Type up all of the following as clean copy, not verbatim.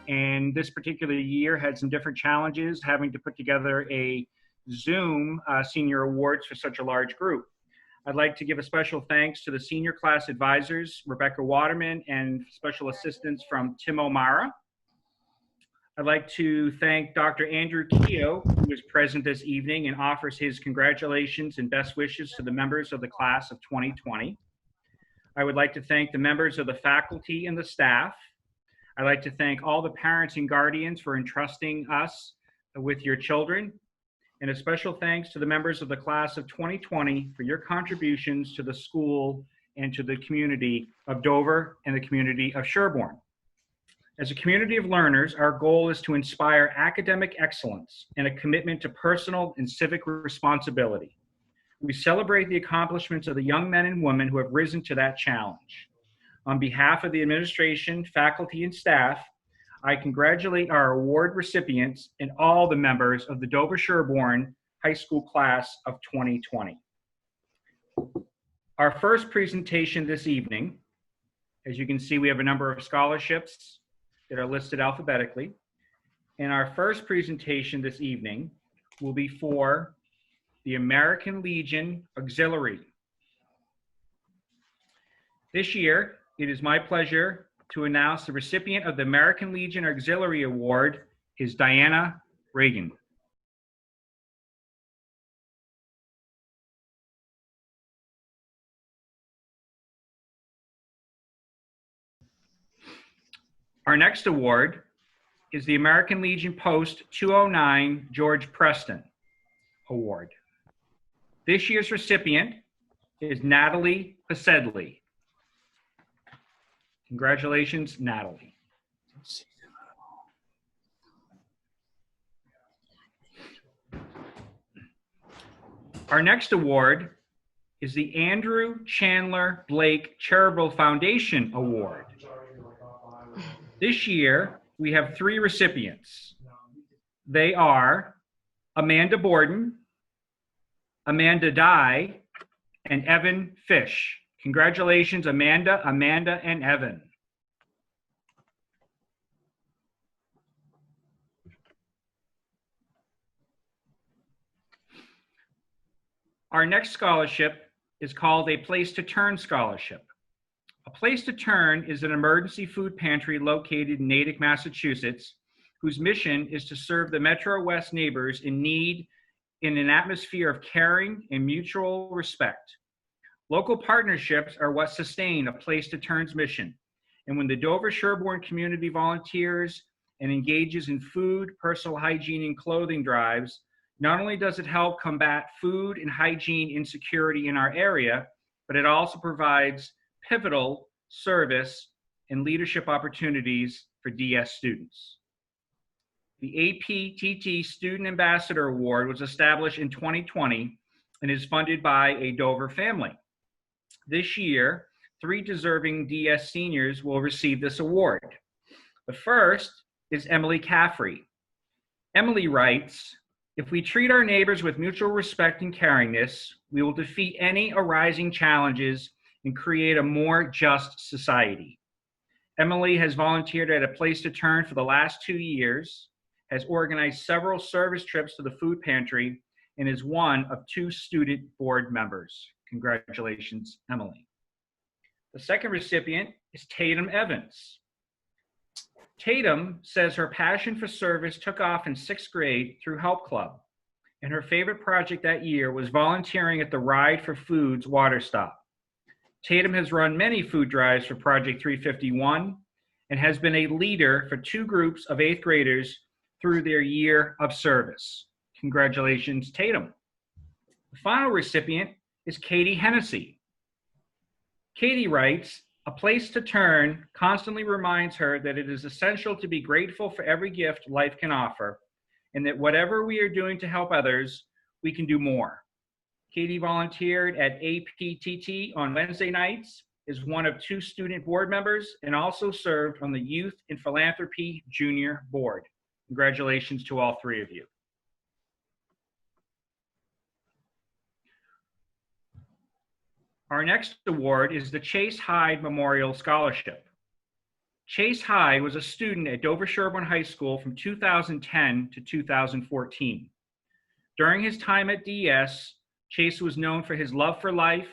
and this particular year had some different challenges, having to put together a Zoom senior awards for such a large group. I'd like to give a special thanks to the senior class advisors, Rebecca Waterman, and special assistants from Tim O'Mara. I'd like to thank Dr. Andrew Keogh, who is present this evening and offers his congratulations and best wishes to the members of the class of 2020. I would like to thank the members of the faculty and the staff. I'd like to thank all the parents and guardians for entrusting us with your children. And a special thanks to the members of the class of 2020 for your contributions to the school and to the community of Dover and the community of Sherborn. As a community of learners, our goal is to inspire academic excellence and a commitment to personal and civic responsibility. We celebrate the accomplishments of the young men and women who have risen to that challenge. On behalf of the administration, faculty, and staff, I congratulate our award recipients and all the members of the Dover-Sherborn High School class of 2020. Our first presentation this evening, as you can see, we have a number of scholarships that are listed alphabetically. And our first presentation this evening will be for the American Legion Auxiliary. This year, it is my pleasure to announce the recipient of the American Legion Auxiliary Award is Diana Reagan. Our next award is the American Legion Post 209 George Preston Award. This year's recipient is Natalie Pasedley. Congratulations, Natalie. Our next award is the Andrew Chandler Blake Charitable Foundation Award. This year, we have 3 recipients. They are Amanda Borden, Amanda Dye, and Evan Fish. Congratulations, Amanda, and Evan. Our next scholarship is called a Place to Turn Scholarship. A Place to Turn is an emergency food pantry located in Natick, Massachusetts, whose mission is to serve the Metro West neighbors in need in an atmosphere of caring and mutual respect. Local partnerships are what sustain A Place to Turn's mission. And when the Dover-Sherborn community volunteers and engages in food, personal hygiene, and clothing drives, not only does it help combat food and hygiene insecurity in our area, but it also provides pivotal service and leadership opportunities for DS students. The APTT Student Ambassador Award was established in 2020 and is funded by a Dover family. This year, 3 deserving DS seniors will receive this award. The first is Emily Caffrey. Emily writes, "If we treat our neighbors with mutual respect and caringness, we will defeat any arising challenges and create a more just society." Emily has volunteered at A Place to Turn for the last 2 years, has organized several service trips to the food pantry, and is one of 2 student board members. Congratulations, Emily. The second recipient is Tatum Evans. Tatum says her passion for service took off in 6th grade through Help Club, and her favorite project that year was volunteering at the Ride for Food's water stop. Tatum has run many food drives for Project 351 and has been a leader for 2 groups of 8th graders through their year of service. Congratulations, Tatum. The final recipient is Katie Hennessy. Katie writes, "A Place to Turn constantly reminds her that it is essential to be grateful for every gift life can offer, and that whatever we are doing to help others, we can do more." Katie volunteered at APTT on Wednesday nights, is one of 2 student board members, and also served on the Youth in Philanthropy Junior Board. Congratulations to all 3 of you. Our next award is the Chase Hyde Memorial Scholarship. Chase Hyde was a student at Dover-Sherborn High School from 2010 to 2014. During his time at DS, Chase was known for his love for life,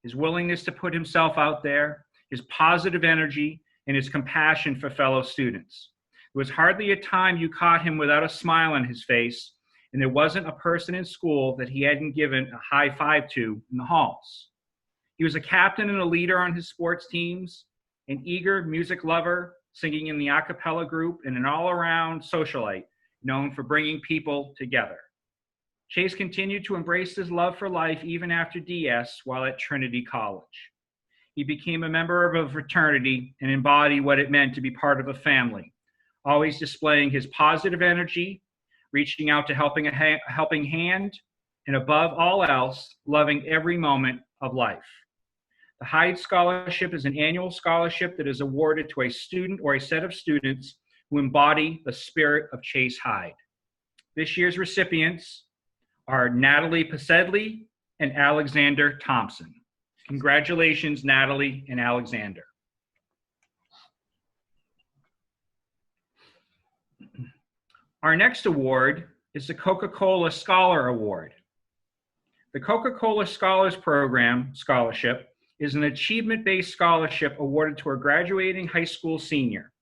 his willingness to put himself out there, his positive energy, and his compassion for fellow students. There was hardly a time you caught him without a smile on his face, and there wasn't a person in school that he hadn't given a high five to in the halls. He was a captain and a leader on his sports teams, an eager music lover, singing in the a cappella group, and an all-around socialite known for bringing people together. Chase continued to embrace his love for life even after DS while at Trinity College. He became a member of a fraternity and embodied what it meant to be part of a family, always displaying his positive energy, reaching out to helping hand, and above all else, loving every moment of life. The Hyde Scholarship is an annual scholarship that is awarded to a student or a set of students who embody the spirit of Chase Hyde. This year's recipients are Natalie Pasedley and Alexander Thompson. Congratulations, Natalie and Alexander. Our next award is the Coca-Cola Scholar Award. The Coca-Cola Scholars Program Scholarship is an achievement-based scholarship awarded to a graduating high school senior.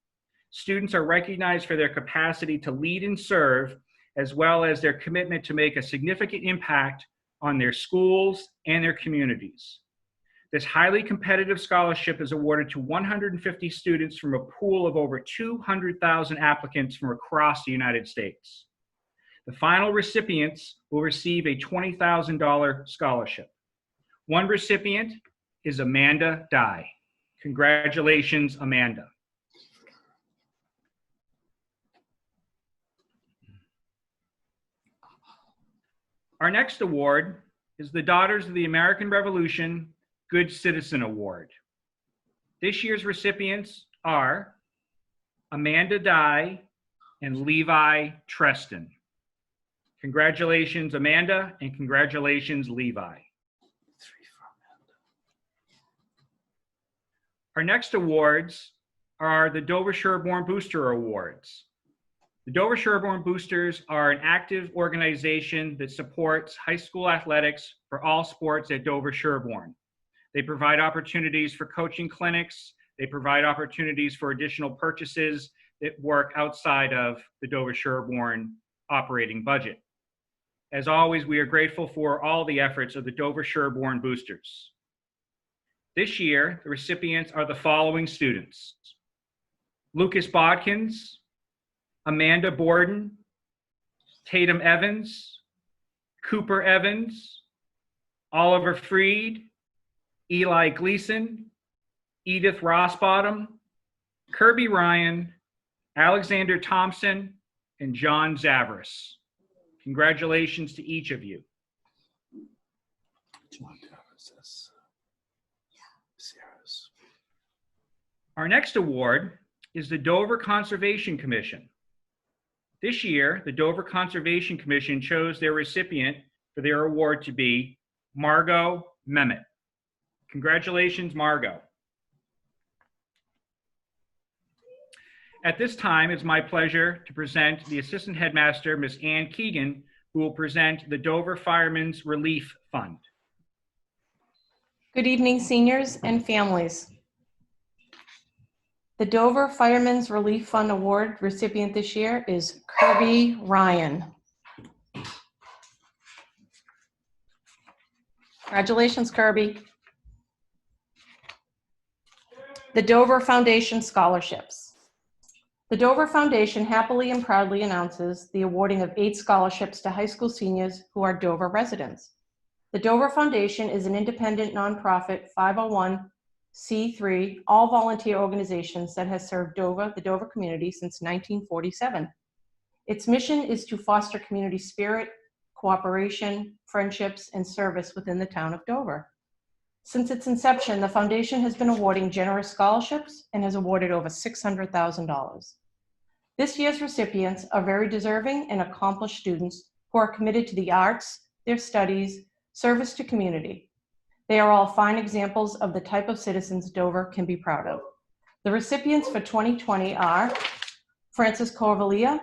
Students are recognized for their capacity to lead and serve, as well as their commitment to make a significant impact on their schools and their communities. This highly competitive scholarship is awarded to 150 students from a pool of over 200,000 applicants from across the United States. The final recipients will receive a $20,000 scholarship. One recipient is Amanda Dye. Congratulations, Amanda. Our next award is the Daughters of the American Revolution Good Citizen Award. This year's recipients are Amanda Dye and Levi Treston. Congratulations, Amanda, and congratulations, Levi. Our next awards are the Dover-Sherborn Booster Awards. The Dover-Sherborn Boosters are an active organization that supports high school athletics for all sports at Dover-Sherborn. They provide opportunities for coaching clinics. They provide opportunities for additional purchases that work outside of the Dover-Sherborn operating budget. As always, we are grateful for all the efforts of the Dover-Sherborn Boosters. This year, the recipients are the following students: Lucas Bodkins, Amanda Borden, Tatum Evans, Cooper Evans, Oliver Freed, Eli Gleason, Edith Rossbottom, Kirby Ryan, Alexander Thompson, and John Zavris. Congratulations to each of you. Our next award is the Dover Conservation Commission. This year, the Dover Conservation Commission chose their recipient for their award to be Margot Mehmet. Congratulations, Margot. At this time, it's my pleasure to present the Assistant Headmaster, Ms. Ann Keegan, who will present the Dover Firemen's Relief Fund. Good evening, seniors and families. The Dover Firemen's Relief Fund Award recipient this year is Kirby Ryan. Congratulations, Kirby. The Dover Foundation Scholarships. The Dover Foundation happily and proudly announces the awarding of 8 scholarships to high school seniors who are Dover residents. The Dover Foundation is an independent nonprofit 501c3 all-volunteer organization that has served the Dover community since 1947. Its mission is to foster community spirit, cooperation, friendships, and service within the town of Dover. Since its inception, the foundation has been awarding generous scholarships and has awarded over $600,000. This year's recipients are very deserving and accomplished students who are committed to the arts, their studies, service to community. They are all fine examples of the type of citizens Dover can be proud of. The recipients for 2020 are Francis Corvalia,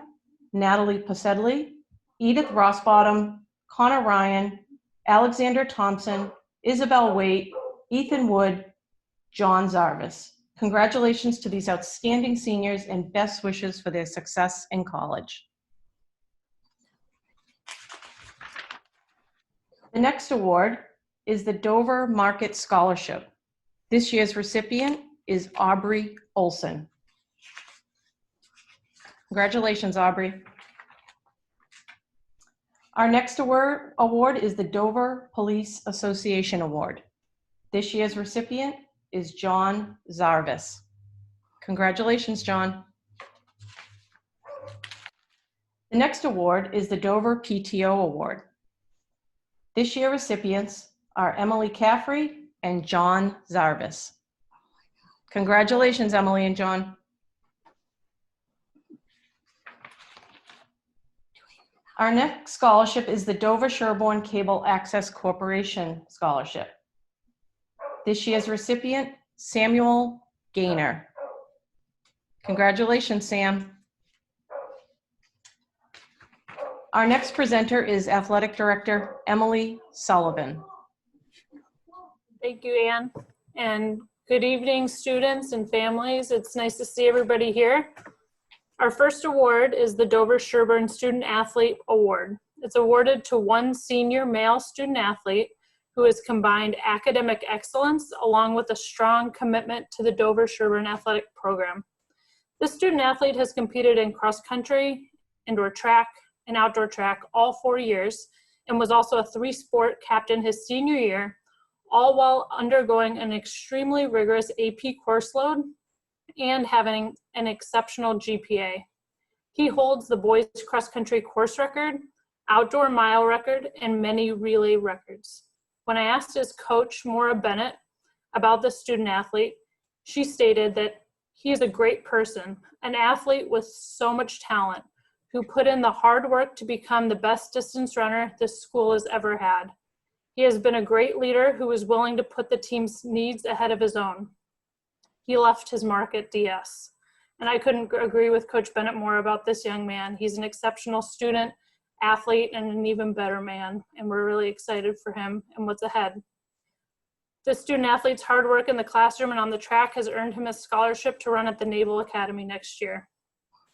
Natalie Posedley, Edith Rossbottom, Connor Ryan, Alexander Thompson, Isabel Waite, Ethan Wood, John Zarvis. Congratulations to these outstanding seniors and best wishes for their success in college. The next award is the Dover Market Scholarship. This year's recipient is Aubrey Olson. Congratulations, Aubrey. Our next award is the Dover Police Association Award. This year's recipient is John Zarvis. Congratulations, John. The next award is the Dover PTO Award. This year's recipients are Emily Caffrey and John Zarvis. Congratulations, Emily and John. Our next scholarship is the Dover-Sherborn Cable Access Corporation Scholarship. This year's recipient, Samuel Gaynor. Congratulations, Sam. Our next presenter is Athletic Director Emily Sullivan. Thank you, Anne. And good evening, students and families. It's nice to see everybody here. Our first award is the Dover-Sherborn Student Athlete Award. It's awarded to one senior male student athlete who has combined academic excellence along with a strong commitment to the Dover-Sherborn athletic program. This student athlete has competed in cross country, indoor track, and outdoor track all 4 years and was also a 3-sport captain his senior year, all while undergoing an extremely rigorous AP course load and having an exceptional GPA. He holds the boys cross-country course record, outdoor mile record, and many relay records. When I asked his coach, Maura Bennett, about the student athlete, she stated that he is a great person, an athlete with so much talent, who put in the hard work to become the best distance runner this school has ever had. He has been a great leader who is willing to put the team's needs ahead of his own. He left his mark at DS. And I couldn't agree with Coach Bennett more about this young man. He's an exceptional student, athlete, and an even better man. And we're really excited for him and what's ahead. The student athlete's hard work in the classroom and on the track has earned him a scholarship to run at the Naval Academy next year.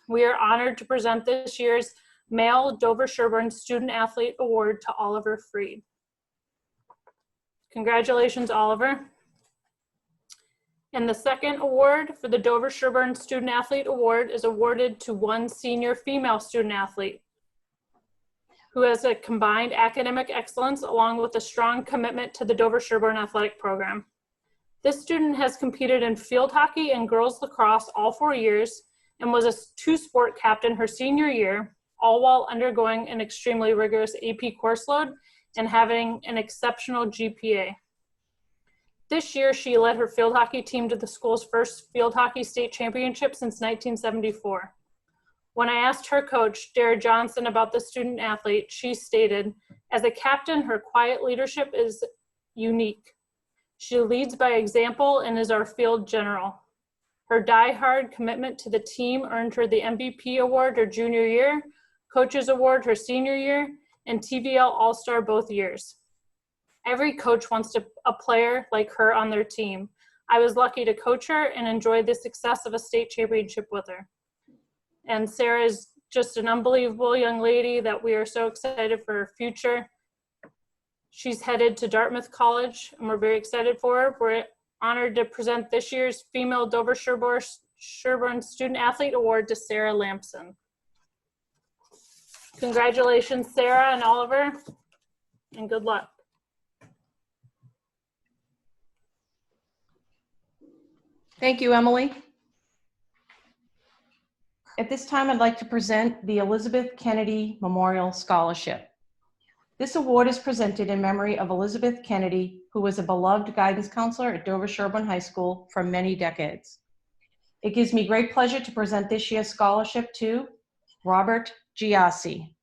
We are honored to present this year's Male Dover-Sherborn Student Athlete Award to Oliver Freed. Congratulations, Oliver. And the second award for the Dover-Sherborn Student Athlete Award is awarded to one senior female student athlete who has a combined academic excellence along with a strong commitment to the Dover-Sherborn athletic program. This student has competed in field hockey and girls lacrosse all 4 years and was a 2-sport captain her senior year, all while undergoing an extremely rigorous AP course load and having an exceptional GPA. This year, she led her field hockey team to the school's first field hockey state championship since 1974. When I asked her coach, Dara Johnson, about the student athlete, she stated, as a captain, her quiet leadership is unique. She leads by example and is our field general. Her die-hard commitment to the team earned her the MVP award her junior year, Coach's Award her senior year, and TVL All-Star both years. Every coach wants a player like her on their team. I was lucky to coach her and enjoy the success of a state championship with her. And Sarah is just an unbelievable young lady that we are so excited for her future. She's headed to Dartmouth College, and we're very excited for her. We're honored to present this year's Female Dover-Sherborn Student Athlete Award to Sarah Lampson. Congratulations, Sarah and Oliver, and good luck. Thank you, Emily. At this time, I'd like to present the Elizabeth Kennedy Memorial Scholarship. This award is presented in memory of Elizabeth Kennedy, who was a beloved guidance counselor at Dover-Sherborn High School for many decades. It gives me great pleasure to present this year's scholarship to Robert Giassi.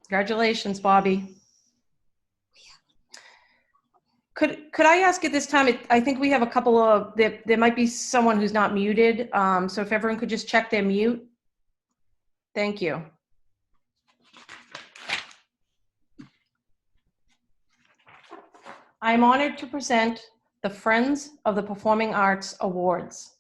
Congratulations, Bobby. Could I ask at this time, I think we have a couple of, there might be someone who's not muted. So if everyone could just check their mute. Thank you. I am honored to present the Friends of the Performing Arts Awards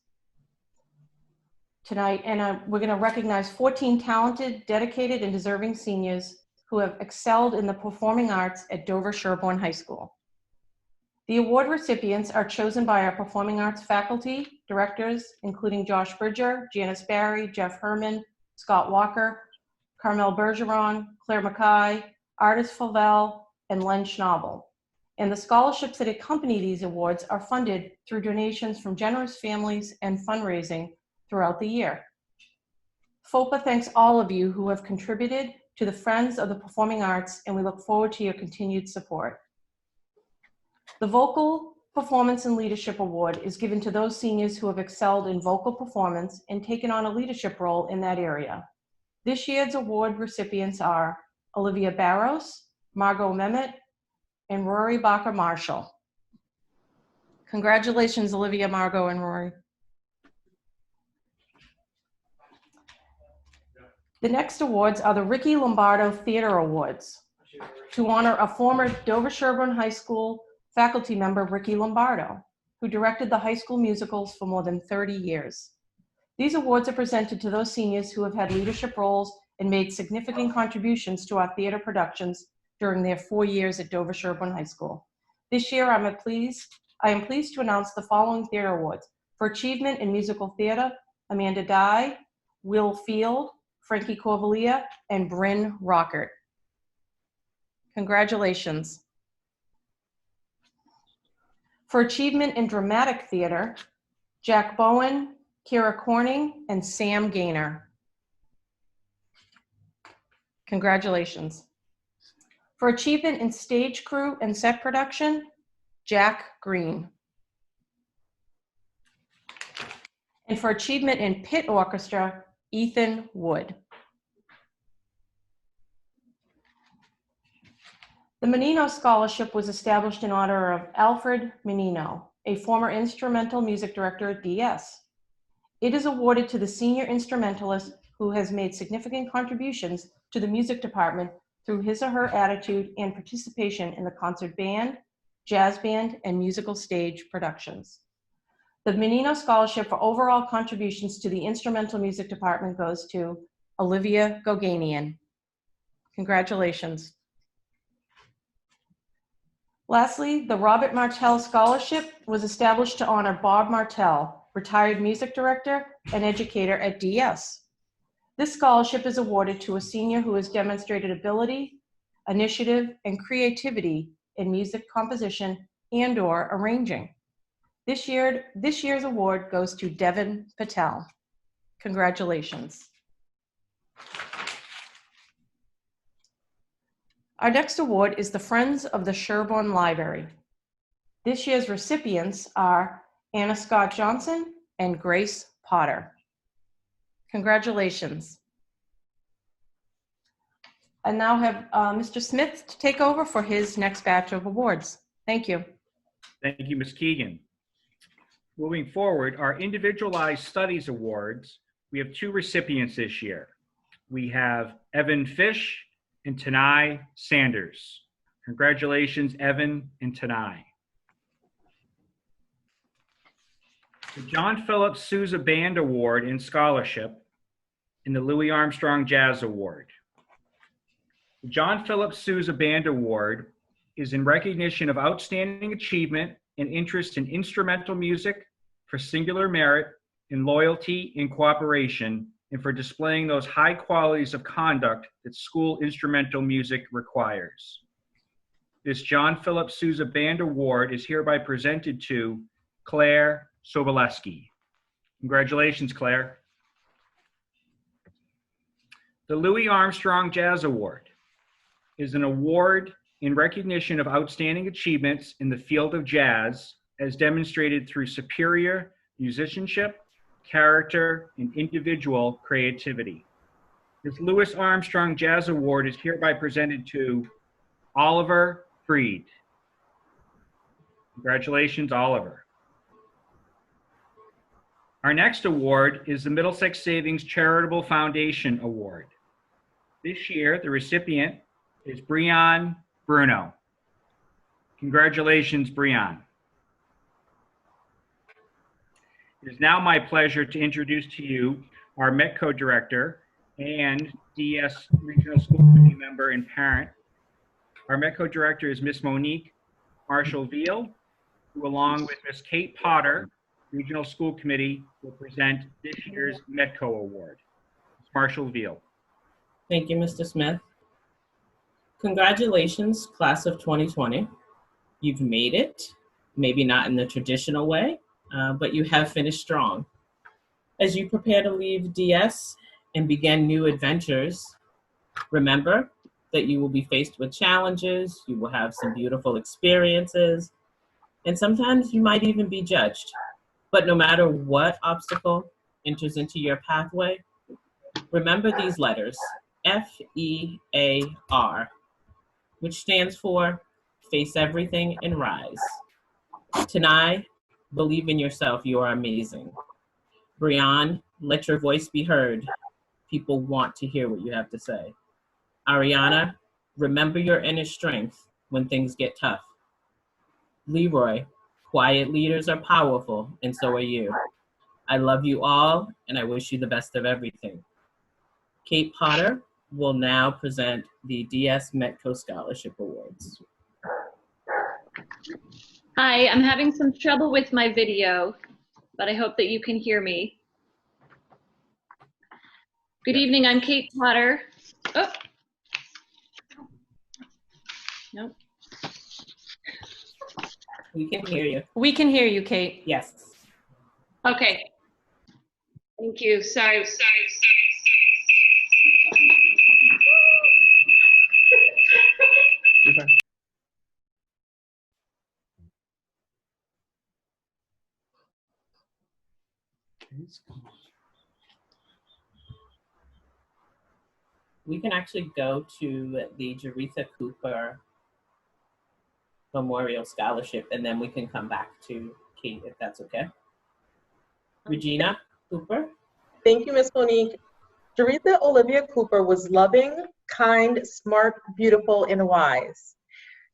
tonight, and we're going to recognize 14 talented, dedicated, and deserving seniors who have excelled in the performing arts at Dover-Sherborn High School. The award recipients are chosen by our performing arts faculty, directors, including Josh Bridger, Janice Barry, Jeff Herman, Scott Walker, Carmel Bergeron, Claire Mackay, Artis Favell, and Len Schnabel. And the scholarships that accompany these awards are funded through donations from generous families and fundraising throughout the year. FOPA thanks all of you who have contributed to the Friends of the Performing Arts, and we look forward to your continued support. The Vocal Performance and Leadership Award is given to those seniors who have excelled in vocal performance and taken on a leadership role in that area. This year's award recipients are Olivia Barros, Margot Mehmet, and Rory Bacher Marshall. Congratulations, Olivia, Margot, and Rory. The next awards are the Ricky Lombardo Theater Awards to honor a former Dover-Sherborn High School faculty member, Ricky Lombardo, who directed the high school musicals for more than 30 years. These awards are presented to those seniors who have had leadership roles and made significant contributions to our theater productions during their 4 years at Dover-Sherborn High School. This year, I am pleased to announce the following theater awards. For achievement in musical theater, Amanda Dye, Will Field, Frankie Corvalia, and Bryn Rockert. Congratulations. For achievement in dramatic theater, Jack Bowen, Kira Corning, and Sam Gaynor. Congratulations. For achievement in stage crew and set production, Jack Green. And for achievement in pit orchestra, Ethan Wood. The Menino Scholarship was established in honor of Alfred Menino, a former instrumental music director at DS. It is awarded to the senior instrumentalist who has made significant contributions to the music department through his or her attitude and participation in the concert band, jazz band, and musical stage productions. The Menino Scholarship for overall contributions to the instrumental music department goes to Olivia Goganian. Congratulations. Lastly, the Robert Martell Scholarship was established to honor Bob Martell, retired music director and educator at DS. This scholarship is awarded to a senior who has demonstrated ability, initiative, and creativity in music composition and/or arranging. This year's award goes to Devin Patel. Congratulations. Our next award is the Friends of the Sherborn Library. This year's recipients are Anna Scott Johnson and Grace Potter. Congratulations. I now have Mr. Smith to take over for his next batch of awards. Thank you. Thank you, Ms. Keegan. Moving forward, our Individualized Studies Awards, we have 2 recipients this year. We have Evan Fish and Tanai Sanders. Congratulations, Evan and Tanai. The John Philip Sousa Band Award in Scholarship and the Louis Armstrong Jazz Award. The John Philip Sousa Band Award is in recognition of outstanding achievement and interest in instrumental music for singular merit in loyalty and cooperation, and for displaying those high qualities of conduct that school instrumental music requires. This John Philip Sousa Band Award is hereby presented to Claire Soboleski. Congratulations, Claire. The Louis Armstrong Jazz Award is an award in recognition of outstanding achievements in the field of jazz as demonstrated through superior musicianship, character, and individual creativity. This Louis Armstrong Jazz Award is hereby presented to Oliver Freed. Congratulations, Oliver. Our next award is the Middlesex Savings Charitable Foundation Award. This year, the recipient is Brian Bruno. Congratulations, Brian. It is now my pleasure to introduce to you our Metco Director and DS Regional School Committee member and parent. Our Metco Director is Miss Monique Marshall-Veal, who along with Miss Kate Potter, Regional School Committee, will present this year's Metco Award. Ms. Marshall-Veal. Thank you, Mr. Smith. Congratulations, class of 2020. You've made it, maybe not in the traditional way, but you have finished strong. As you prepare to leave DS and begin new adventures, remember that you will be faced with challenges, you will have some beautiful experiences, and sometimes you might even be judged. But no matter what obstacle enters into your pathway, remember these letters, FEAR, which stands for Face Everything and Rise. Tanai, believe in yourself, you are amazing. Brian, let your voice be heard. People want to hear what you have to say. Ariana, remember your inner strength when things get tough. Leroy, quiet leaders are powerful, and so are you. I love you all, and I wish you the best of everything. Kate Potter will now present the DS Metco Scholarship Awards. Hi, I'm having some trouble with my video, but I hope that you can hear me. Good evening, I'm Kate Potter. Oh. Nope. We can hear you. We can hear you, Kate. Yes. Okay. Thank you. Sorry. We can actually go to the Jaretha Cooper Memorial Scholarship, and then we can come back to Kate, if that's okay. Regina Cooper. Thank you, Ms. Monique. Jaretha Olivia Cooper was loving, kind, smart, beautiful, and wise.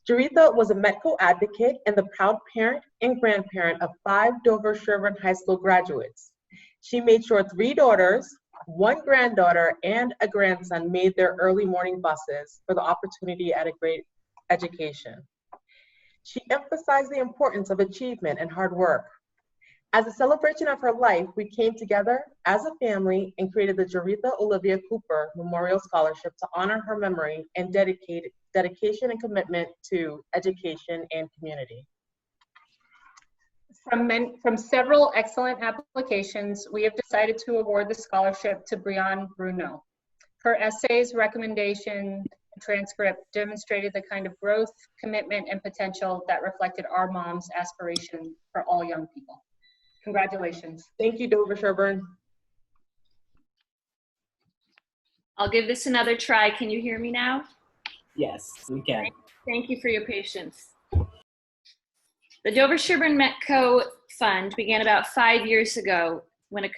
Jaretha was a Metco advocate and the proud parent and grandparent of 5 Dover-Sherborn High School graduates. She made sure 3 daughters, 1 granddaughter, and a grandson made their early morning buses for the opportunity at a great education. She emphasized the importance of achievement and hard work. As a celebration of her life, we came together as a family and created the Jaretha Olivia Cooper Memorial Scholarship to honor her memory and dedication and commitment to education and community. From several excellent applications, we have decided to award the scholarship to Brian Bruno. Her essays, recommendation, and transcript demonstrated the kind of growth, commitment, and potential that reflected our mom's aspiration for all young people. Congratulations. Thank you, Dover-Sherborn. I'll give this another try. Can you hear me now? Yes, we can. Thank you for your patience. The Dover-Sherborn Metco Fund began about 5 years ago when a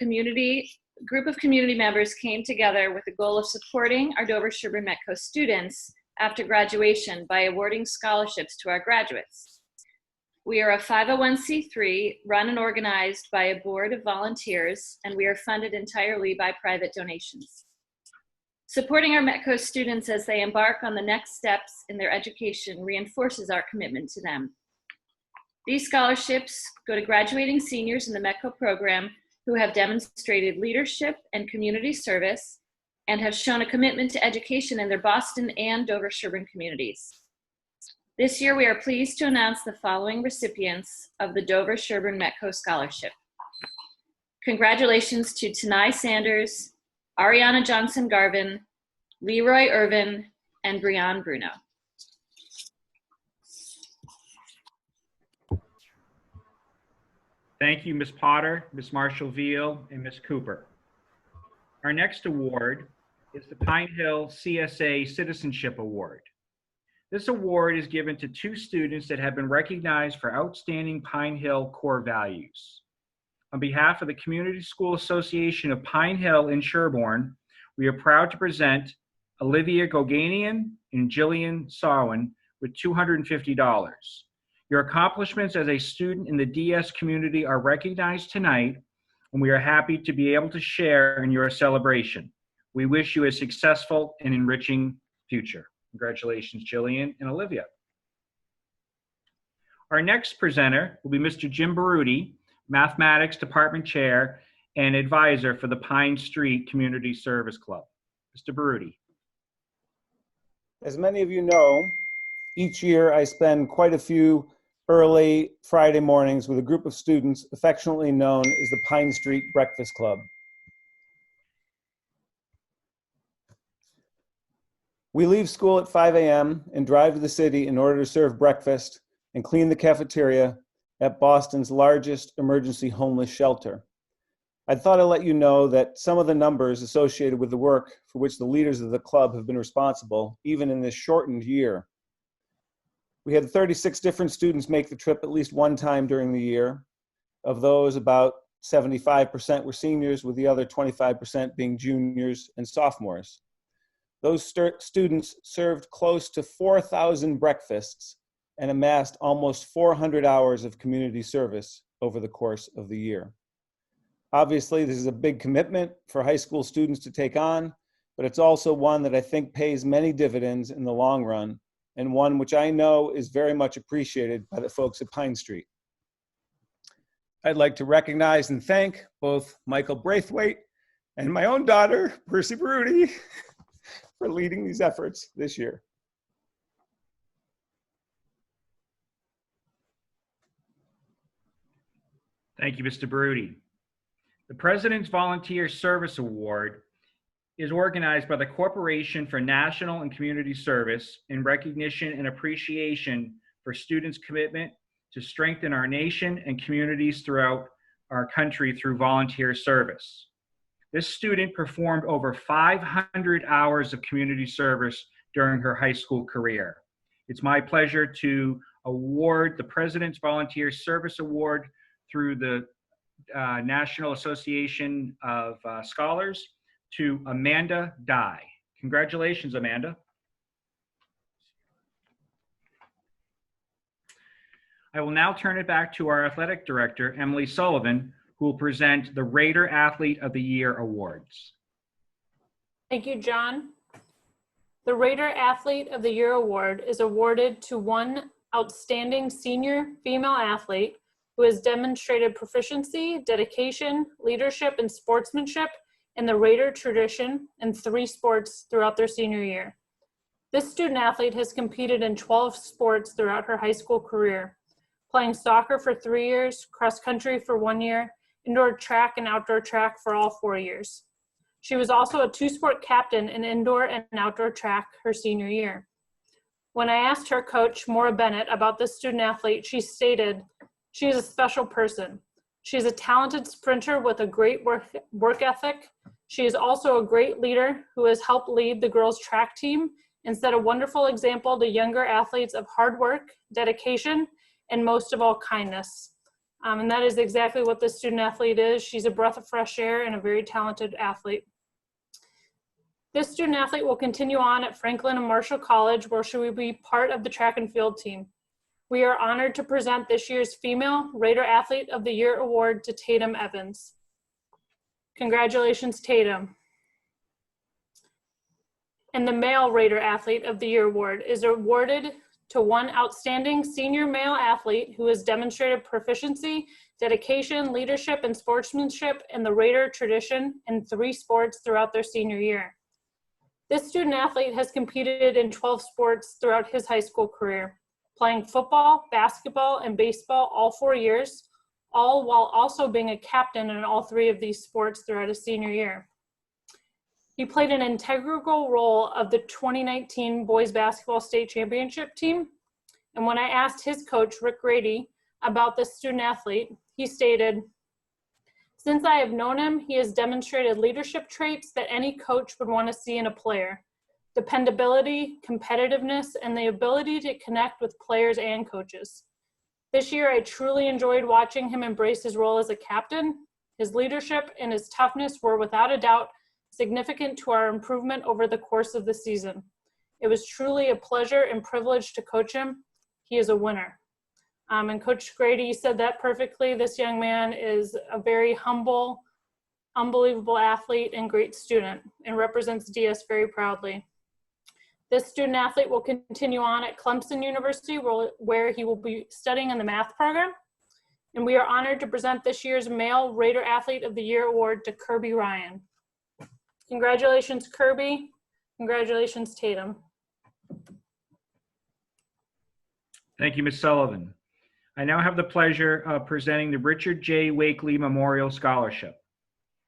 group of community members came together with the goal of supporting our Dover-Sherborn Metco students after graduation by awarding scholarships to our graduates. We are a 501c3 run and organized by a board of volunteers, and we are funded entirely by private donations. Supporting our Metco students as they embark on the next steps in their education reinforces our commitment to them. These scholarships go to graduating seniors in the Metco program who have demonstrated leadership and community service and have shown a commitment to education in their Boston and Dover-Sherborn communities. This year, we are pleased to announce the following recipients of the Dover-Sherborn Metco Scholarship. Congratulations to Tanai Sanders, Ariana Johnson-Garvin, Leroy Irvin, and Brian Bruno. Thank you, Ms. Potter, Ms. Marshall-Veal, and Ms. Cooper. Our next award is the Pine Hill CSA Citizenship Award. This award is given to 2 students that have been recognized for outstanding Pine Hill core values. On behalf of the Community School Association of Pine Hill in Sherborn, we are proud to present Olivia Goganian and Jillian Sarwin with $250. Your accomplishments as a student in the DS community are recognized tonight, and we are happy to be able to share in your celebration. We wish you a successful and enriching future. Congratulations, Jillian and Olivia. Our next presenter will be Mr. Jim Baruti, Mathematics Department Chair and Advisor for the Pine Street Community Service Club. Mr. Baruti. As many of you know, each year I spend quite a few early Friday mornings with a group of students affectionately known as the Pine Street Breakfast Club. We leave school at 5 a.m. and drive to the city in order to serve breakfast and clean the cafeteria at Boston's largest emergency homeless shelter. I thought I'd let you know that some of the numbers associated with the work for which the leaders of the club have been responsible, even in this shortened year. We had 36 different students make the trip at least one time during the year. Of those, about 75% were seniors, with the other 25% being juniors and sophomores. Those students served close to 4,000 breakfasts and amassed almost 400 hours of community service over the course of the year. Obviously, this is a big commitment for high school students to take on, but it's also one that I think pays many dividends in the long run, and one which I know is very much appreciated by the folks at Pine Street. I'd like to recognize and thank both Michael Braithwaite and my own daughter, Percy Baruti, for leading these efforts this year. Thank you, Mr. Baruti. The President's Volunteer Service Award is organized by the Corporation for National and Community Service in recognition and appreciation for students' commitment to strengthen our nation and communities throughout our country through volunteer service. This student performed over 500 hours of community service during her high school career. It's my pleasure to award the President's Volunteer Service Award through the National Association of Scholars to Amanda Dye. Congratulations, Amanda. I will now turn it back to our athletic director, Emily Sullivan, who will present the Raider Athlete of the Year Awards. Thank you, John. The Raider Athlete of the Year Award is awarded to one outstanding senior female athlete who has demonstrated proficiency, dedication, leadership, and sportsmanship in the Raider tradition in 3 sports throughout their senior year. This student athlete has competed in 12 sports throughout her high school career, playing soccer for 3 years, cross country for 1 year, indoor track and outdoor track for all 4 years. She was also a 2-sport captain in indoor and outdoor track her senior year. When I asked her coach, Maura Bennett, about this student athlete, she stated, "She is a special person. She is a talented sprinter with a great work ethic. She is also a great leader who has helped lead the girls' track team and set a wonderful example to younger athletes of hard work, dedication, and most of all, kindness." And that is exactly what this student athlete is. She's a breath of fresh air and a very talented athlete. This student athlete will continue on at Franklin and Marshall College, where she will be part of the track and field team. We are honored to present this year's Female Raider Athlete of the Year Award to Tatum Evans. Congratulations, Tatum. And the Male Raider Athlete of the Year Award is awarded to one outstanding senior male athlete who has demonstrated proficiency, dedication, leadership, and sportsmanship in the Raider tradition in 3 sports throughout their senior year. This student athlete has competed in 12 sports throughout his high school career, playing football, basketball, and baseball all 4 years, all while also being a captain in all 3 of these sports throughout his senior year. He played an integral role of the 2019 boys basketball state championship team. And when I asked his coach, Rick Grady, about this student athlete, he stated, "Since I have known him, he has demonstrated leadership traits that any coach would want to see in a player. dependability, competitiveness, and the ability to connect with players and coaches. This year, I truly enjoyed watching him embrace his role as a captain. His leadership and his toughness were without a doubt significant to our improvement over the course of the season. It was truly a pleasure and privilege to coach him. He is a winner. And Coach Grady said that perfectly. This young man is a very humble, unbelievable athlete and great student, and represents DS very proudly. This student athlete will continue on at Clemson University, where he will be studying in the math program. And we are honored to present this year's Male Raider Athlete of the Year award to Kirby Ryan. Congratulations, Kirby. Congratulations, Tatum. Thank you, Ms. Sullivan. I now have the pleasure of presenting the Richard J. Wakely Memorial Scholarship.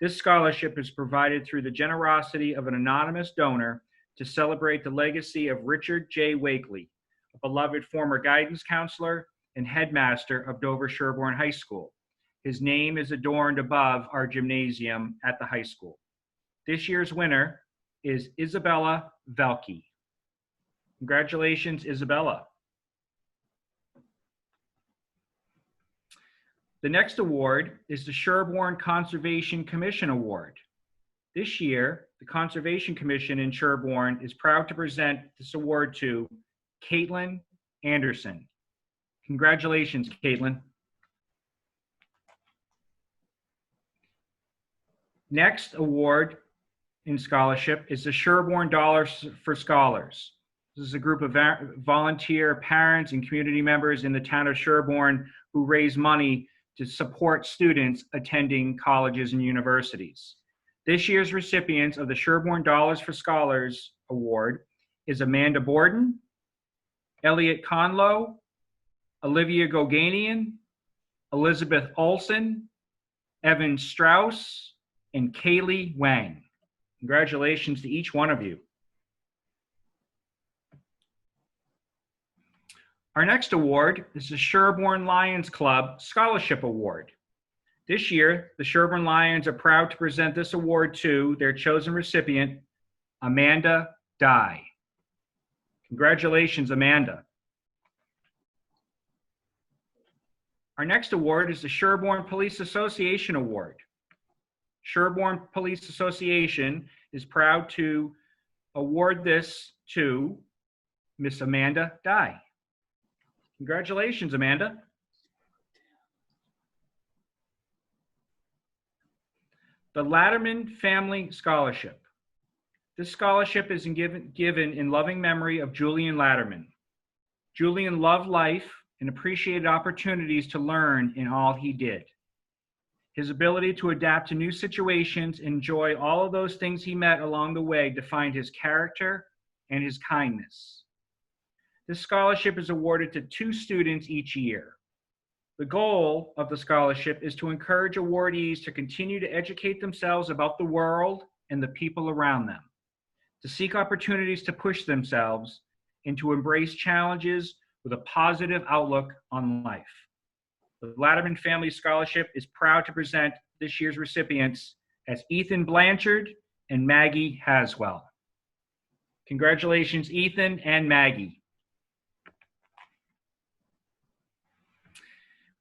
This scholarship is provided through the generosity of an anonymous donor to celebrate the legacy of Richard J. Wakely, a beloved former guidance counselor and headmaster of Dover-Sherborn High School. His name is adorned above our gymnasium at the high school. This year's winner is Isabella Velke. Congratulations, Isabella. The next award is the Sherborn Conservation Commission Award. This year, the Conservation Commission in Sherborn is proud to present this award to Caitlin Anderson. Congratulations, Caitlin. Next award in scholarship is the Sherborn Dollars for Scholars. This is a group of volunteer parents and community members in the town of Sherborn who raise money to support students attending colleges and universities. This year's recipients of the Sherborn Dollars for Scholars Award is Amanda Borden, Elliot Conlow, Olivia Goganian, Elizabeth Olson, Evan Strauss, and Kaylee Wang. Congratulations to each one of you. Our next award is the Sherborn Lions Club Scholarship Award. This year, the Sherborn Lions are proud to present this award to their chosen recipient, Amanda Dye. Congratulations, Amanda. Our next award is the Sherborn Police Association Award. Sherborn Police Association is proud to award this to Miss Amanda Dye. Congratulations, Amanda. The Latterman Family Scholarship. This scholarship is given in loving memory of Julian Latterman. Julian loved life and appreciated opportunities to learn in all he did. His ability to adapt to new situations, enjoy all of those things he met along the way, defined his character and his kindness. This scholarship is awarded to 2 students each year. The goal of the scholarship is to encourage awardees to continue to educate themselves about the world and the people around them, to seek opportunities to push themselves, and to embrace challenges with a positive outlook on life. The Latterman Family Scholarship is proud to present this year's recipients as Ethan Blanchard and Maggie Haswell. Congratulations, Ethan and Maggie.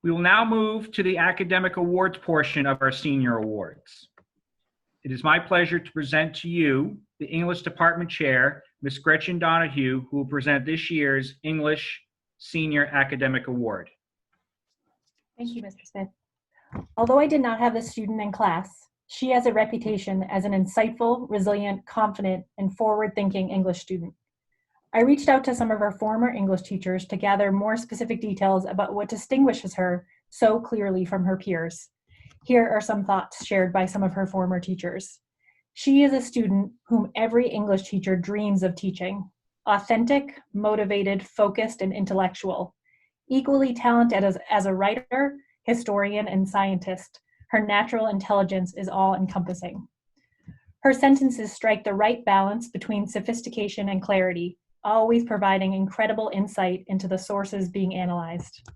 We will now move to the academic awards portion of our senior awards. It is my pleasure to present to you the English Department Chair, Ms. Gretchen Donahue, who will present this year's English Senior Academic Award. Thank you, Mr. Smith. Although I did not have a student in class, she has a reputation as an insightful, resilient, confident, and forward-thinking English student. I reached out to some of her former English teachers to gather more specific details about what distinguishes her so clearly from her peers. Here are some thoughts shared by some of her former teachers. She is a student whom every English teacher dreams of teaching. Authentic, motivated, focused, and intellectual. Equally talented as a writer, historian, and scientist, her natural intelligence is all-encompassing. Her sentences strike the right balance between sophistication and clarity, always providing incredible insight into the sources being analyzed.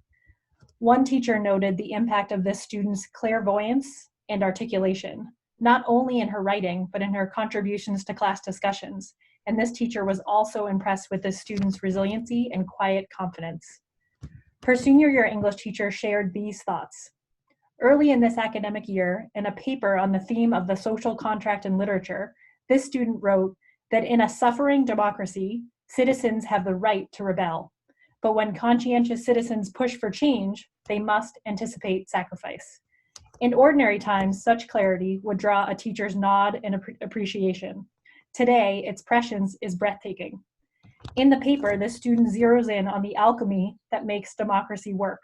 One teacher noted the impact of this student's clairvoyance and articulation, not only in her writing, but in her contributions to class discussions, and this teacher was also impressed with the student's resiliency and quiet confidence. Her senior year English teacher shared these thoughts. Early in this academic year, in a paper on the theme of the social contract in literature, this student wrote that in a suffering democracy, citizens have the right to rebel. But when conscientious citizens push for change, they must anticipate sacrifice. In ordinary times, such clarity would draw a teacher's nod and appreciation. Today, its prescience is breathtaking. In the paper, this student zeroes in on the alchemy that makes democracy work.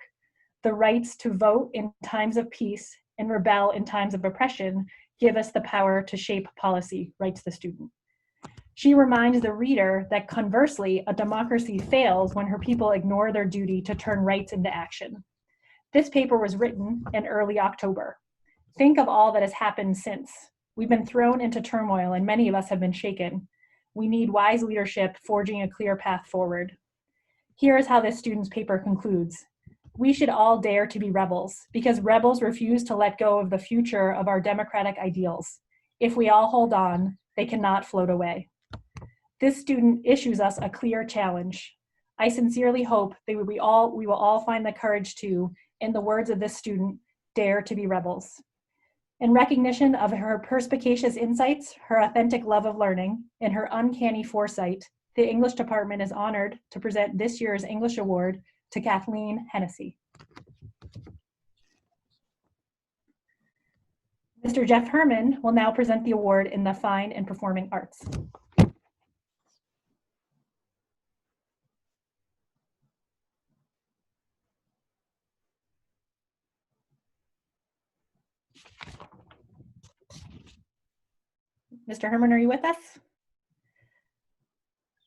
The rights to vote in times of peace and rebel in times of oppression give us the power to shape policy, writes the student. She reminds the reader that conversely, a democracy fails when her people ignore their duty to turn rights into action. This paper was written in early October. Think of all that has happened since. We've been thrown into turmoil and many of us have been shaken. We need wise leadership forging a clear path forward. Here is how this student's paper concludes. We should all dare to be rebels because rebels refuse to let go of the future of our democratic ideals. If we all hold on, they cannot float away. This student issues us a clear challenge. I sincerely hope that we will all find the courage to, in the words of this student, dare to be rebels. In recognition of her perspicacious insights, her authentic love of learning, and her uncanny foresight, the English department is honored to present this year's English Award to Kathleen Hennessy. Mr. Jeff Herman will now present the award in the Fine and Performing Arts. Mr. Herman, are you with us?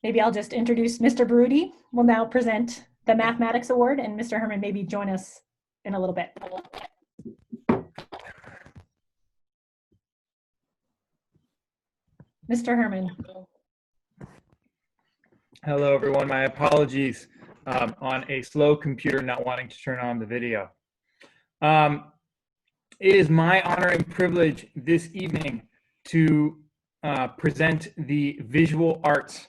Maybe I'll just introduce Mr. Baruti will now present the Mathematics Award, and Mr. Herman maybe join us in a little bit. Mr. Herman. Hello, everyone. My apologies on a slow computer not wanting to turn on the video. It is my honor and privilege this evening to present the Visual Arts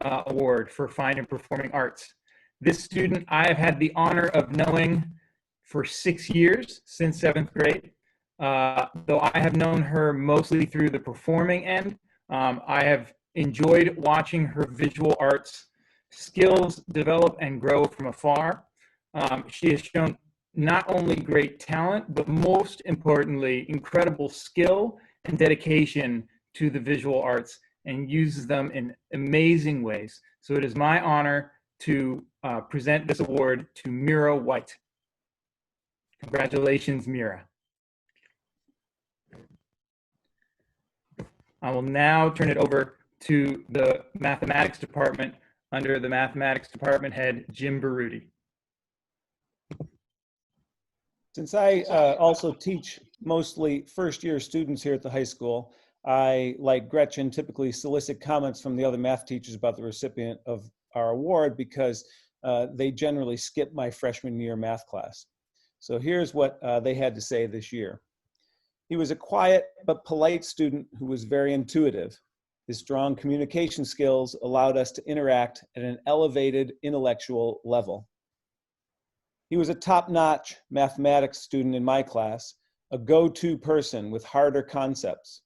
Award for Fine and Performing Arts. This student I have had the honor of knowing for 6 years, since 7th grade. Though I have known her mostly through the performing end, I have enjoyed watching her visual arts skills develop and grow from afar. She has shown not only great talent, but most importantly, incredible skill and dedication to the visual arts and uses them in amazing ways. So it is my honor to present this award to Mira White. Congratulations, Mira. I will now turn it over to the mathematics department under the mathematics department head, Jim Baruti. Since I also teach mostly first-year students here at the high school, I, like Gretchen, typically solicit comments from the other math teachers about the recipient of our award because they generally skip my freshman year math class. So here's what they had to say this year. He was a quiet but polite student who was very intuitive. His strong communication skills allowed us to interact at an elevated intellectual level. He was a top-notch mathematics student in my class, a go-to person with harder concepts,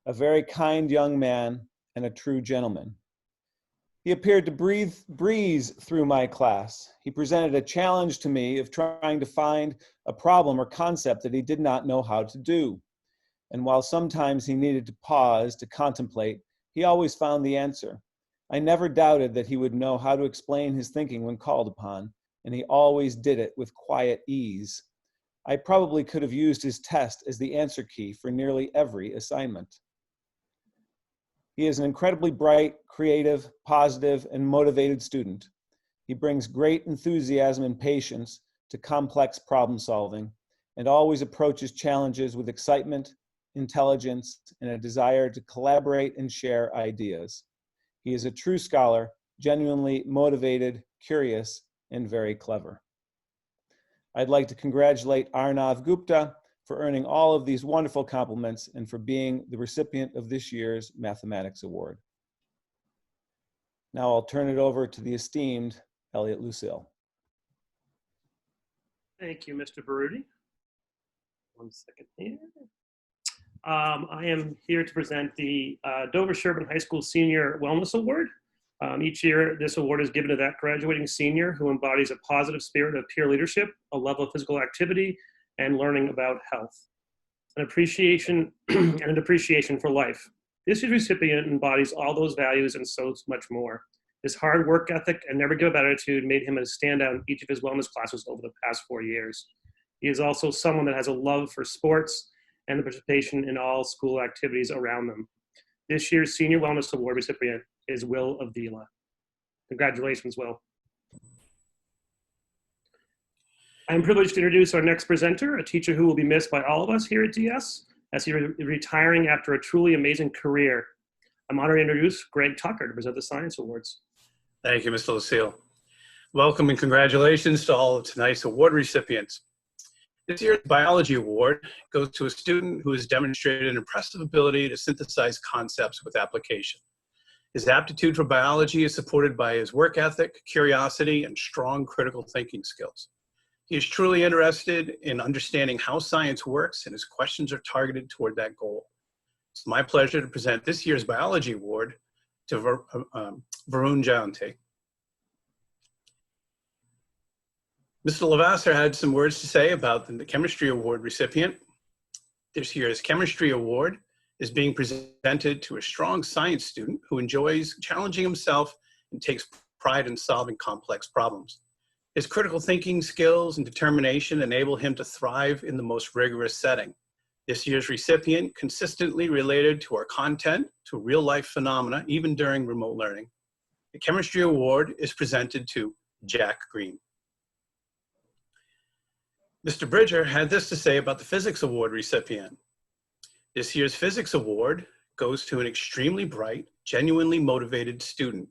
a very kind young man, and a true gentleman. He appeared to breeze through my class. He presented a challenge to me of trying to find a problem or concept that he did not know how to do. And while sometimes he needed to pause to contemplate, he always found the answer. I never doubted that he would know how to explain his thinking when called upon, and he always did it with quiet ease. I probably could have used his test as the answer key for nearly every assignment. He is an incredibly bright, creative, positive, and motivated student. He brings great enthusiasm and patience to complex problem solving and always approaches challenges with excitement, intelligence, and a desire to collaborate and share ideas. He is a true scholar, genuinely motivated, curious, and very clever. I'd like to congratulate Arnav Gupta for earning all of these wonderful compliments and for being the recipient of this year's Mathematics Award. Now I'll turn it over to the esteemed Elliot Lucille. Thank you, Mr. Baruti. One second here. I am here to present the Dover-Sherborn High School Senior Wellness Award. Each year, this award is given to that graduating senior who embodies a positive spirit of peer leadership, a love of physical activity, and learning about health. An appreciation and an appreciation for life. This year's recipient embodies all those values and so much more. His hard work ethic and never give up attitude made him a standout in each of his wellness classes over the past 4 years. He is also someone that has a love for sports and the participation in all school activities around them. This year's Senior Wellness Award recipient is Will Avila. Congratulations, Will. I'm privileged to introduce our next presenter, a teacher who will be missed by all of us here at DS, as he is retiring after a truly amazing career. I'm honored to introduce Greg Tucker to present the Science Awards. Thank you, Mr. Lucille. Welcome and congratulations to all of tonight's award recipients. This year's Biology Award goes to a student who has demonstrated an impressive ability to synthesize concepts with application. His aptitude for biology is supported by his work ethic, curiosity, and strong critical thinking skills. He is truly interested in understanding how science works, and his questions are targeted toward that goal. It's my pleasure to present this year's Biology Award to Varun Jayanti. Mr. Lavasser had some words to say about the Chemistry Award recipient. This year's Chemistry Award is being presented to a strong science student who enjoys challenging himself and takes pride in solving complex problems. His critical thinking skills and determination enable him to thrive in the most rigorous setting. This year's recipient consistently related to our content to real-life phenomena, even during remote learning. The Chemistry Award is presented to Jack Green. Mr. Bridger had this to say about the Physics Award recipient. This year's Physics Award goes to an extremely bright, genuinely motivated student.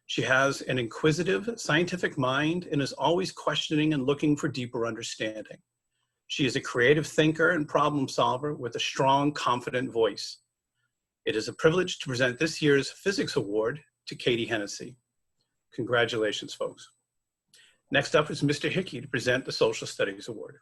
She has an inquisitive, scientific mind and is always questioning and looking for deeper understanding. She is a creative thinker and problem solver with a strong, confident voice. It is a privilege to present this year's Physics Award to Katie Hennessy. Congratulations, folks. Next up is Mr. Hickey to present the Social Studies Award.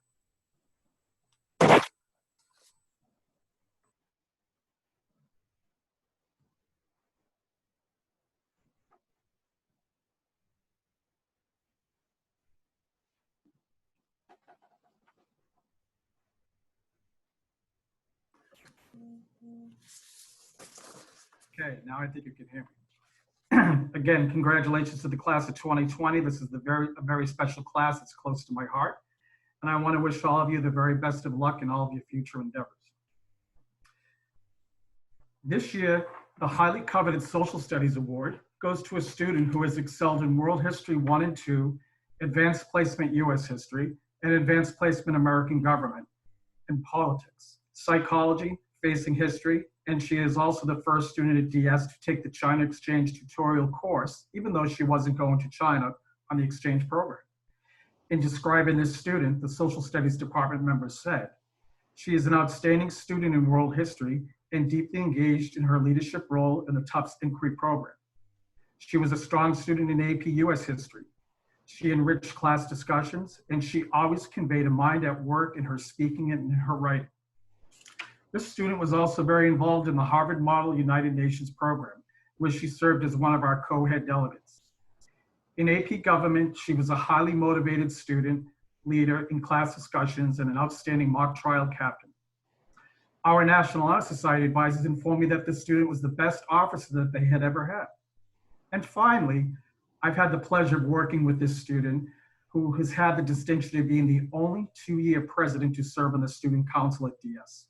Okay, now I think you can hear me. Again, congratulations to the class of 2020. This is a very special class. It's close to my heart. And I want to wish all of you the very best of luck in all of your future endeavors. This year, the highly coveted Social Studies Award goes to a student who has excelled in World History 1 and 2, Advanced Placement U.S. History, and Advanced Placement American Government and Politics, Psychology, Facing History, and she is also the first student at DS to take the China Exchange tutorial course, even though she wasn't going to China on the exchange program. In describing this student, the Social Studies Department members said, she is an outstanding student in world history and deeply engaged in her leadership role in the Tufts Inquiry Program. She was a strong student in AP US History. She enriched class discussions, and she always conveyed a mind at work in her speaking and in her writing. This student was also very involved in the Harvard Model United Nations program, where she served as one of our co-head delegates. In AP Government, she was a highly motivated student leader in class discussions and an outstanding mock trial captain. Our National Honor Society advisors informed me that this student was the best officer that they had ever had. And finally, I've had the pleasure of working with this student who has had the distinction of being the only 2-year president to serve on the Student Council at DS.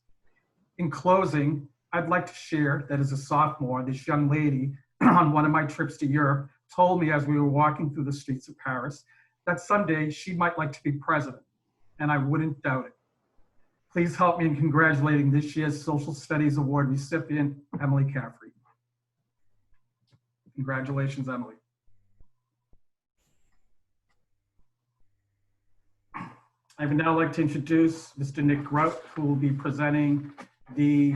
In closing, I'd like to share that as a sophomore, this young lady on one of my trips to Europe told me as we were walking through the streets of Paris that someday she might like to be president, and I wouldn't doubt it. Please help me in congratulating this year's Social Studies Award recipient, Emily Caffrey. Congratulations, Emily. I would now like to introduce Mr. Nick Grout, who will be presenting the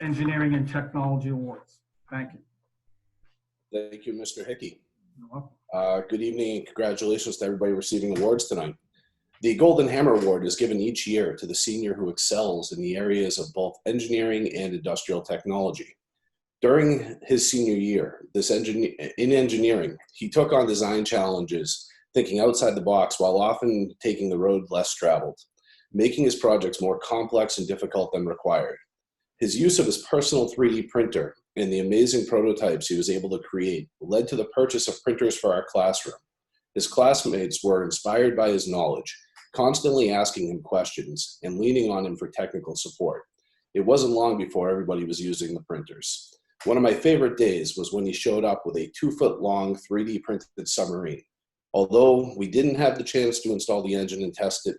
Engineering and Technology Awards. Thank you. Thank you, Mr. Hickey. Good evening and congratulations to everybody receiving awards tonight. The Golden Hammer Award is given each year to the senior who excels in the areas of both engineering and industrial technology. During his senior year, in engineering, he took on design challenges, thinking outside the box while often taking the road less traveled, making his projects more complex and difficult than required. His use of his personal 3D printer and the amazing prototypes he was able to create led to the purchase of printers for our classroom. His classmates were inspired by his knowledge, constantly asking him questions and leaning on him for technical support. It wasn't long before everybody was using the printers. One of my favorite days was when he showed up with a 2-foot-long 3D printed submarine. Although we didn't have the chance to install the engine and test it,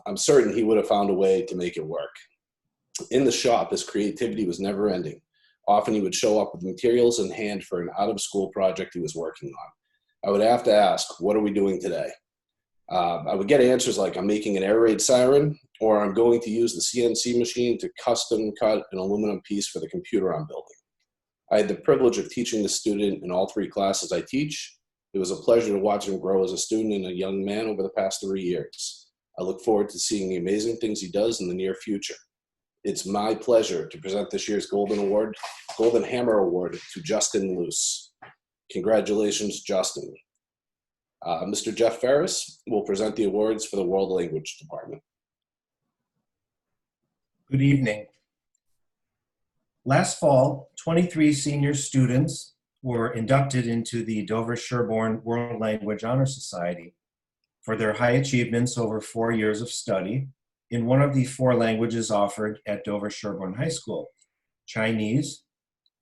I'm certain he would have found a way to make it work. In the shop, his creativity was never ending. Often he would show up with materials in hand for an out-of-school project he was working on. I would have to ask, what are we doing today? I would get answers like, I'm making an air raid siren, or I'm going to use the CNC machine to custom cut an aluminum piece for the computer I'm building. I had the privilege of teaching the student in all 3 classes I teach. It was a pleasure to watch him grow as a student and a young man over the past 3 years. I look forward to seeing the amazing things he does in the near future. It's my pleasure to present this year's Golden Hammer Award to Justin Luce. Congratulations, Justin. Mr. Jeff Ferris will present the awards for the World Language Department. Good evening. Last fall, 23 senior students were inducted into the Dover-Sherborn World Language Honor Society for their high achievements over 4 years of study in one of the 4 languages offered at Dover-Sherborn High School: Chinese,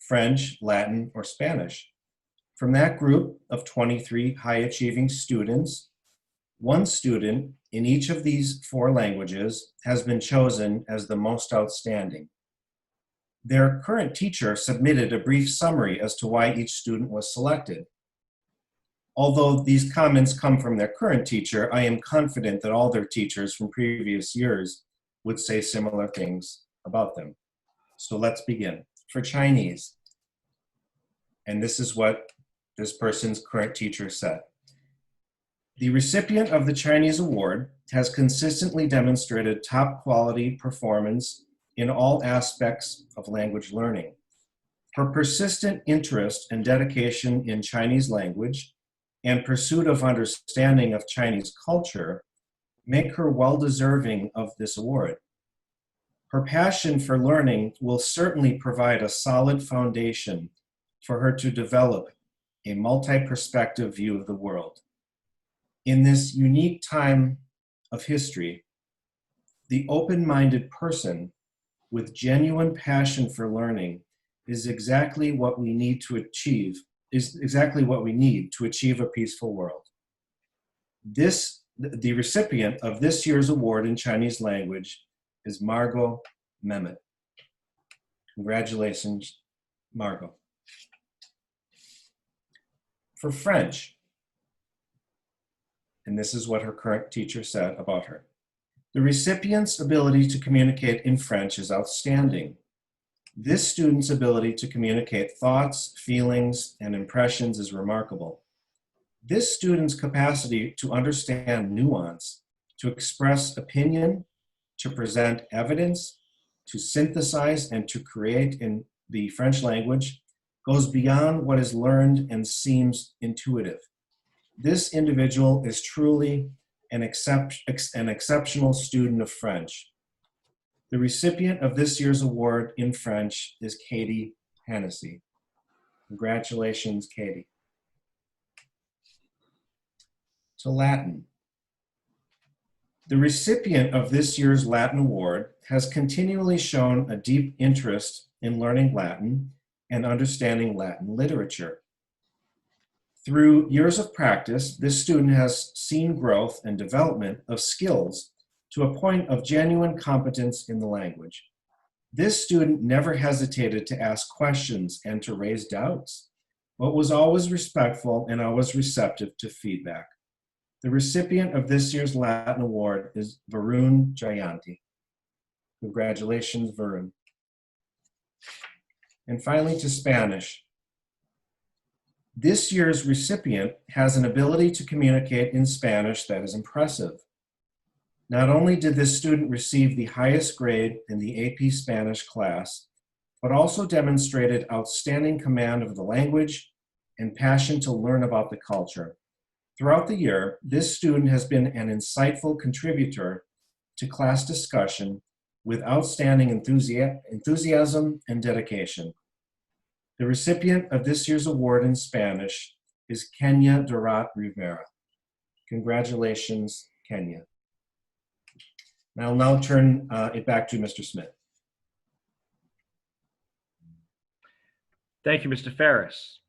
French, Latin, or Spanish. From that group of 23 high-achieving students, 1 student in each of these 4 languages has been chosen as the most outstanding. Their current teacher submitted a brief summary as to why each student was selected. Although these comments come from their current teacher, I am confident that all their teachers from previous years would say similar things about them. So let's begin. For Chinese, and this is what this person's current teacher said. The recipient of the Chinese award has consistently demonstrated top quality performance in all aspects of language learning. Her persistent interest and dedication in Chinese language and pursuit of understanding of Chinese culture make her well deserving of this award. Her passion for learning will certainly provide a solid foundation for her to develop a multi-perspective view of the world. In this unique time of history, the open-minded person with genuine passion for learning is exactly what we need to achieve a peaceful world. The recipient of this year's award in Chinese language is Margot Mehmet. Congratulations, Margot. For French, and this is what her current teacher said about her. The recipient's ability to communicate in French is outstanding. This student's ability to communicate thoughts, feelings, and impressions is remarkable. This student's capacity to understand nuance, to express opinion, to present evidence, to synthesize, and to create in the French language goes beyond what is learned and seems intuitive. This individual is truly an exceptional student of French. The recipient of this year's award in French is Katie Hennessy. Congratulations, Katie. To Latin. The recipient of this year's Latin award has continually shown a deep interest in learning Latin and understanding Latin literature. Through years of practice, this student has seen growth and development of skills to a point of genuine competence in the language. This student never hesitated to ask questions and to raise doubts, but was always respectful and always receptive to feedback. The recipient of this year's Latin award is Varun Jayanti. Congratulations, Varun. And finally, to Spanish. This year's recipient has an ability to communicate in Spanish that is impressive. Not only did this student receive the highest grade in the AP Spanish class, but also demonstrated outstanding command of the language and passion to learn about the culture. Throughout the year, this student has been an insightful contributor to class discussion with outstanding enthusiasm and dedication. The recipient of this year's award in Spanish is Kenya Dorat Rivera. Congratulations, Kenya. I'll now turn it back to Mr. Smith. Thank you, Mr. Ferris.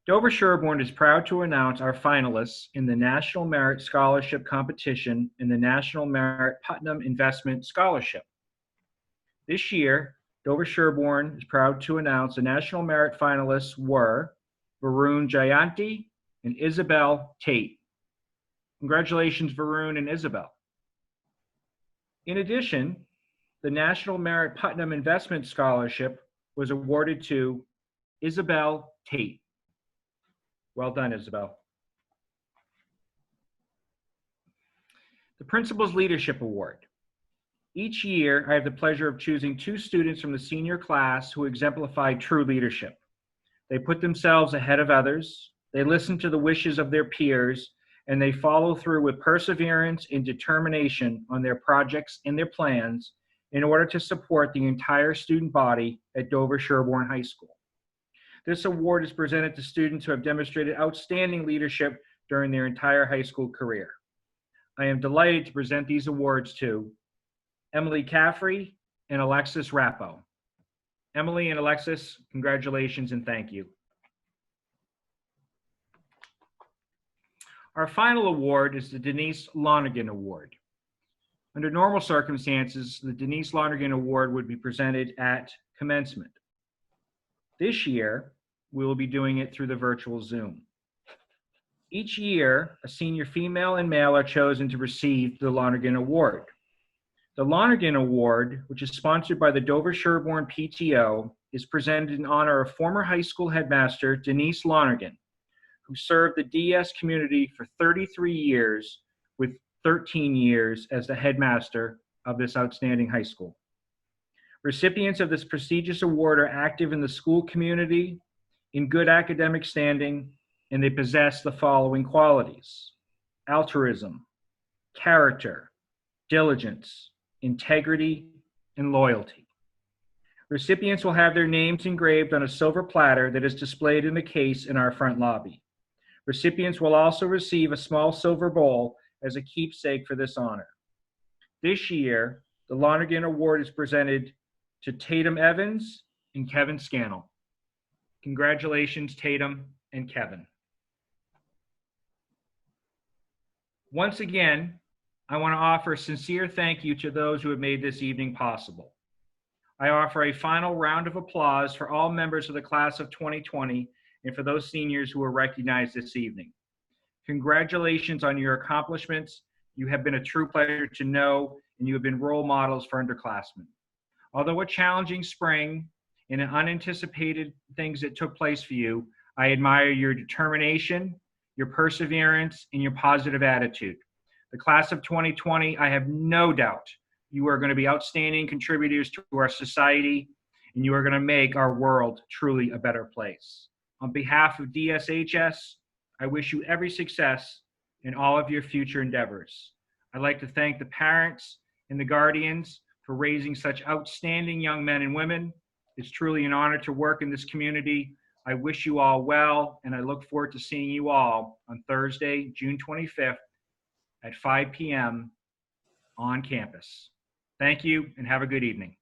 Dover-Sherborn is proud to announce our finalists in the National Merit Scholarship Competition and the National Merit Putnam Investment Scholarship. This year, Dover-Sherborn is proud to announce the National Merit finalists were Varun Jayanti and Isabel Tate. Congratulations, Varun and Isabel. In addition, the National Merit Putnam Investment Scholarship was awarded to Isabel Tate. Well done, Isabel. The Principal's Leadership Award. Each year, I have the pleasure of choosing 2 students from the senior class who exemplify true leadership. They put themselves ahead of others, they listen to the wishes of their peers, and they follow through with perseverance and determination on their projects and their plans in order to support the entire student body at Dover-Sherborn High School. This award is presented to students who have demonstrated outstanding leadership during their entire high school career. I am delighted to present these awards to Emily Caffrey and Alexis Rappo. Emily and Alexis, congratulations and thank you. Our final award is the Denise Lonergan Award. Under normal circumstances, the Denise Lonergan Award would be presented at commencement. This year, we will be doing it through the virtual Zoom. Each year, a senior female and male are chosen to receive the Lonergan Award. The Lonergan Award, which is sponsored by the Dover-Sherborn PTO, is presented in honor of former high school headmaster Denise Lonergan, who served the DS community for 33 years with 13 years as the headmaster of this outstanding high school. Recipients of this prestigious award are active in the school community, in good academic standing, and they possess the following qualities: altruism, character, diligence, integrity, and loyalty. Recipients will have their names engraved on a silver platter that is displayed in the case in our front lobby. Recipients will also receive a small silver bowl as a keepsake for this honor. This year, the Lonergan Award is presented to Tatum Evans and Kevin Scannell. Congratulations, Tatum and Kevin. Once again, I want to offer a sincere thank you to those who have made this evening possible. I offer a final round of applause for all members of the class of 2020 and for those seniors who were recognized this evening. Congratulations on your accomplishments. You have been a true pleasure to know, and you have been role models for underclassmen. Although a challenging spring and unanticipated things that took place for you, I admire your determination, your perseverance, and your positive attitude. The class of 2020, I have no doubt you are going to be outstanding contributors to our society, and you are going to make our world truly a better place. On behalf of DSHS, I wish you every success in all of your future endeavors. I'd like to thank the parents and the guardians for raising such outstanding young men and women. It's truly an honor to work in this community. I wish you all well, and I look forward to seeing you all on Thursday, June 25th at 5 p.m. on campus. Thank you, and have a good evening.